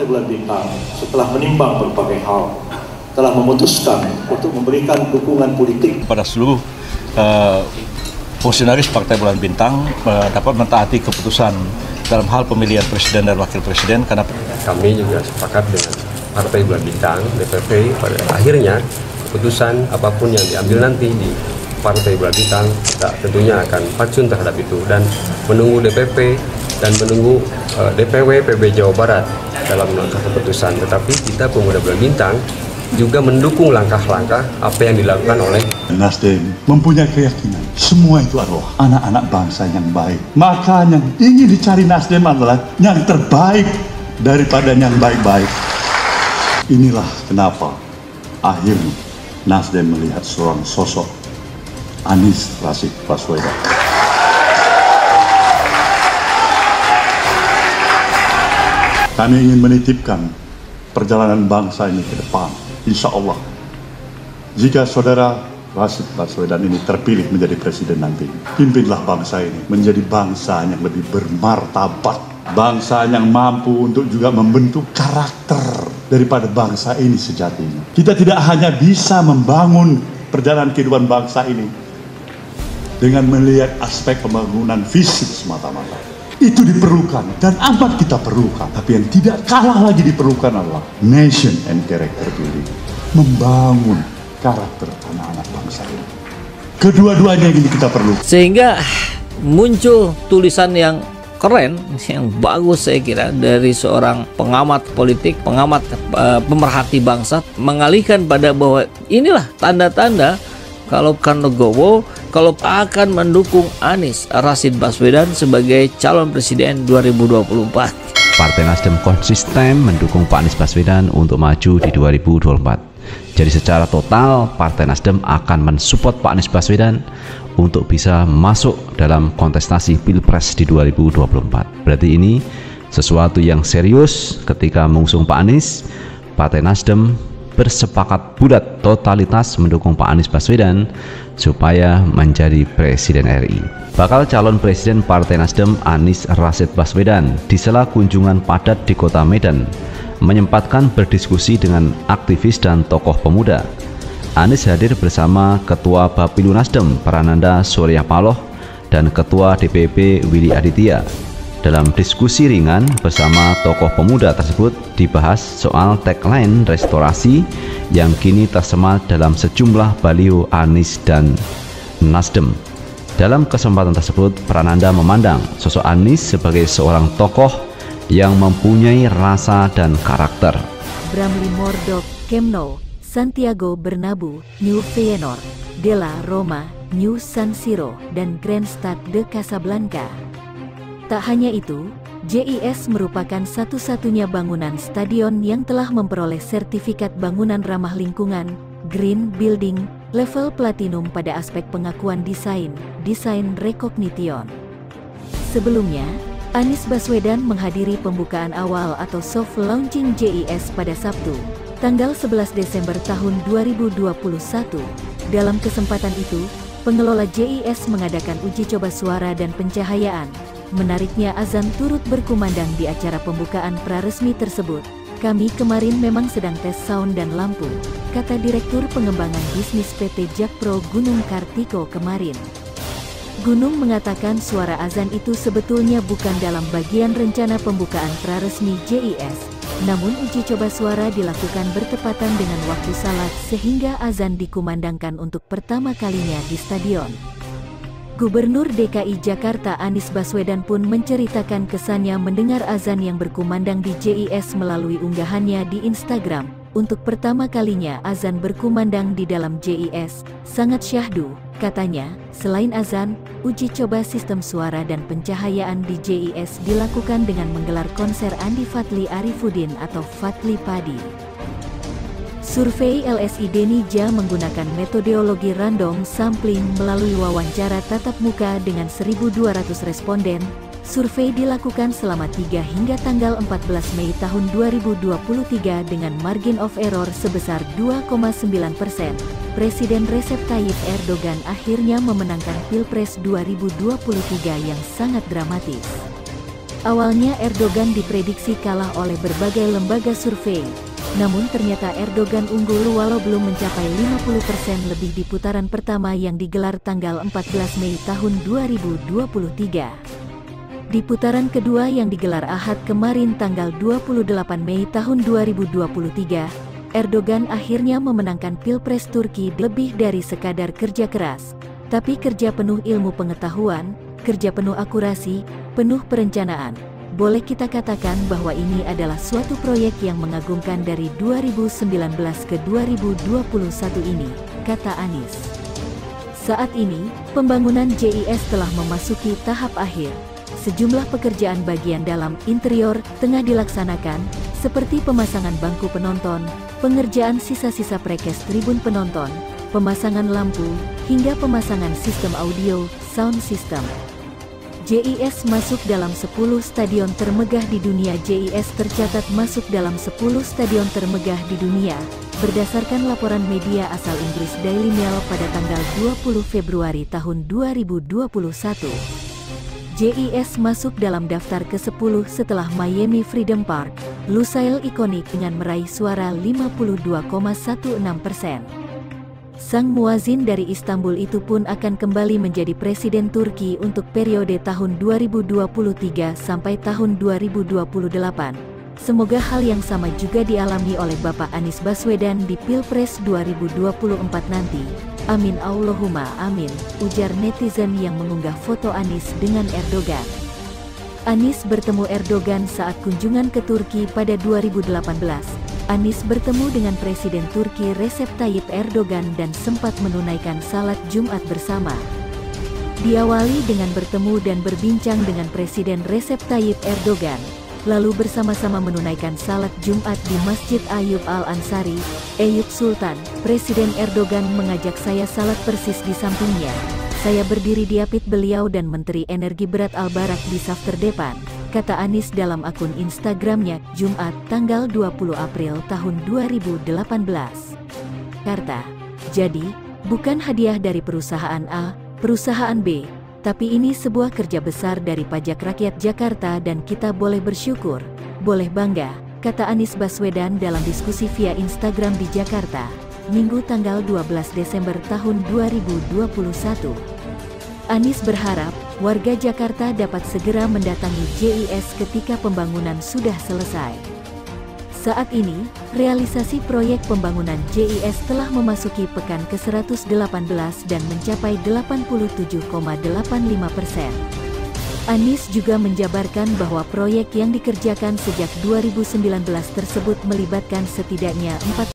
Partai Bulan Bintang setelah menimbang berbagai hal telah memutuskan untuk memberikan dukungan politik pada seluruh fungsionaris Partai Bulan Bintang dapat mentaati keputusan dalam hal pemilihan presiden dan wakil presiden, karena kami juga sepakat dengan Partai Bulan Bintang, DPP, pada akhirnya keputusan apapun yang diambil nanti di Partai Bulan Bintang, kita tentunya akan patsun terhadap itu dan menunggu DPP dan menunggu DPW PB Jawa Barat dalam langkah keputusan. Tetapi kita Pemuda Bulan Bintang juga mendukung langkah-langkah apa yang dilakukan oleh Nasdem. Mempunyai keyakinan semua itu adalah anak-anak bangsa yang baik. Maka yang ingin dicari Nasdem adalah yang terbaik daripada yang baik-baik. Inilah kenapa akhirnya Nasdem melihat seorang sosok Anies Rashid Baswedan. Kami ingin menitipkan perjalanan bangsa ini ke depan. Insya Allah, jika saudara Rashid Baswedan ini terpilih menjadi presiden nanti, pimpinlah bangsa ini menjadi bangsa yang lebih bermartabat, bangsa yang mampu untuk juga membentuk karakter daripada bangsa ini sejatinya. Kita tidak hanya bisa membangun perjalanan kehidupan bangsa ini dengan melihat aspek pembangunan fisik semata-mata. Itu diperlukan dan amat kita perlukan. Tapi yang tidak kalah lagi diperlukan adalah nation and character building. Membangun karakter anak-anak bangsa ini. Kedua-duanya ini kita perlu. Sehingga muncul tulisan yang keren, yang bagus saya kira dari seorang pengamat politik, pengamat pemerhati bangsa, mengalihkan pada bahwa inilah tanda-tanda kalau Legowo kalau akan mendukung Anies Rashid Baswedan sebagai calon presiden 2024. Partai Nasdem konsisten mendukung Pak Anies Baswedan untuk maju di 2024. Jadi secara total Partai Nasdem akan mensupport Pak Anies Baswedan untuk bisa masuk dalam kontestasi Pilpres di 2024. Berarti ini sesuatu yang serius ketika mengusung Pak Anies. Partai Nasdem bersepakat bulat totalitas mendukung Pak Anies Baswedan supaya menjadi Presiden RI. Bakal calon Presiden Partai Nasdem Anies Rashid Baswedan di sela kunjungan padat di Kota Medan menyempatkan berdiskusi dengan aktivis dan tokoh pemuda. Anies hadir bersama Ketua Bapilu Nasdem Prananda Surya Paloh dan Ketua DPP Willy Aditya. Dalam diskusi ringan bersama tokoh pemuda tersebut dibahas soal tagline restorasi yang kini tersemat dalam sejumlah baliho Anies dan Nasdem. Dalam kesempatan tersebut, Prananda memandang sosok Anies sebagai seorang tokoh yang mempunyai rasa dan karakter. Bramley Mordok, Camp Nou, Santiago Bernabeu, New Feyenoord, De La Roma, New San Siro, dan Grand Stade de Casablanca. Tak hanya itu, JIS merupakan satu-satunya bangunan stadion yang telah memperoleh sertifikat bangunan ramah lingkungan, Green Building, level platinum pada aspek pengakuan desain recognition. Sebelumnya, Anies Baswedan menghadiri pembukaan awal atau soft launching JIS pada Sabtu, tanggal 11 Desember tahun 2021. Dalam kesempatan itu, pengelola JIS mengadakan uji coba suara dan pencahayaan. Menariknya, azan turut berkumandang di acara pembukaan praresmi tersebut. Kami kemarin memang sedang tes sound dan lampu, kata Direktur Pengembangan Bisnis PT Jakpro Gunung Kartiko kemarin. Gunung mengatakan suara azan itu sebetulnya bukan dalam bagian rencana pembukaan praresmi JIS, namun uji coba suara dilakukan bertepatan dengan waktu salat sehingga azan dikumandangkan untuk pertama kalinya di stadion. Gubernur DKI Jakarta Anies Baswedan pun menceritakan kesannya mendengar azan yang berkumandang di JIS melalui unggahannya di Instagram. Untuk pertama kalinya azan berkumandang di dalam JIS, sangat syahdu, katanya. Selain azan, uji coba sistem suara dan pencahayaan di JIS dilakukan dengan menggelar konser Andi Fadli Arifuddin atau Fadli Padi. Survei LSI Denija menggunakan metodologi random sampling melalui wawancara tatap muka dengan 1.200 responden. Survei dilakukan selama 3 hingga tanggal 14 Mei tahun 2023 dengan margin of error sebesar 2,9%. Presiden Recep Tayyip Erdogan akhirnya memenangkan Pilpres 2023 yang sangat dramatis. Awalnya Erdogan diprediksi kalah oleh berbagai lembaga survei. Namun ternyata Erdogan unggul walau belum mencapai 50% lebih di putaran pertama yang digelar tanggal 14 Mei tahun 2023. Di putaran kedua yang digelar Ahad kemarin tanggal 28 Mei tahun 2023, Erdogan akhirnya memenangkan Pilpres Turki lebih dari sekadar kerja keras, tapi kerja penuh ilmu pengetahuan, kerja penuh akurasi, penuh perencanaan. Boleh kita katakan bahwa ini adalah suatu proyek yang mengagumkan dari 2019 ke 2021 ini, kata Anies. Saat ini, pembangunan JIS telah memasuki tahap akhir. Sejumlah pekerjaan bagian dalam interior tengah dilaksanakan, seperti pemasangan bangku penonton, pengerjaan sisa-sisa prekes tribun penonton, pemasangan lampu, hingga pemasangan sistem audio, sound system. JIS masuk dalam 10 stadion termegah di dunia. JIS tercatat masuk dalam 10 stadion termegah di dunia, berdasarkan laporan media asal Inggris Daily Mail pada tanggal 20 Februari tahun 2021. JIS masuk dalam daftar ke-10 setelah Miami Freedom Park, Lusail ikonik dengan meraih suara 52,16%. Sang muazin dari Istanbul itu pun akan kembali menjadi Presiden Turki untuk periode tahun 2023 sampai tahun 2028. Semoga hal yang sama juga dialami oleh Bapak Anies Baswedan di Pilpres 2024 nanti. Amin Allahumma amin, ujar netizen yang mengunggah foto Anies dengan Erdogan. Anies bertemu Erdogan saat kunjungan ke Turki pada 2018. Anies bertemu dengan Presiden Turki Recep Tayyip Erdogan dan sempat menunaikan salat Jumat bersama. Diawali dengan bertemu dan berbincang dengan Presiden Recep Tayyip Erdogan, lalu bersama-sama menunaikan salat Jumat di Masjid Ayub Al-Ansari, Eyüp Sultan. Presiden Erdogan mengajak saya salat persis di sampingnya. Saya berdiri di apit beliau dan Menteri Energi Berat Al-Barak di saf terdepan, kata Anies dalam akun Instagramnya, Jumat, tanggal 20 April tahun 2018. Jakarta. Jadi, bukan hadiah dari perusahaan A, perusahaan B, tapi ini sebuah kerja besar dari pajak rakyat Jakarta dan kita boleh bersyukur, boleh bangga, kata Anies Baswedan dalam diskusi via Instagram di Jakarta, Minggu tanggal 12 Desember tahun 2021. Anies berharap warga Jakarta dapat segera mendatangi JIS ketika pembangunan sudah selesai. Saat ini, realisasi proyek pembangunan JIS telah memasuki pekan ke-118 dan mencapai 87,85%. Anies juga menjabarkan bahwa proyek yang dikerjakan sejak 2019 tersebut melibatkan setidaknya 4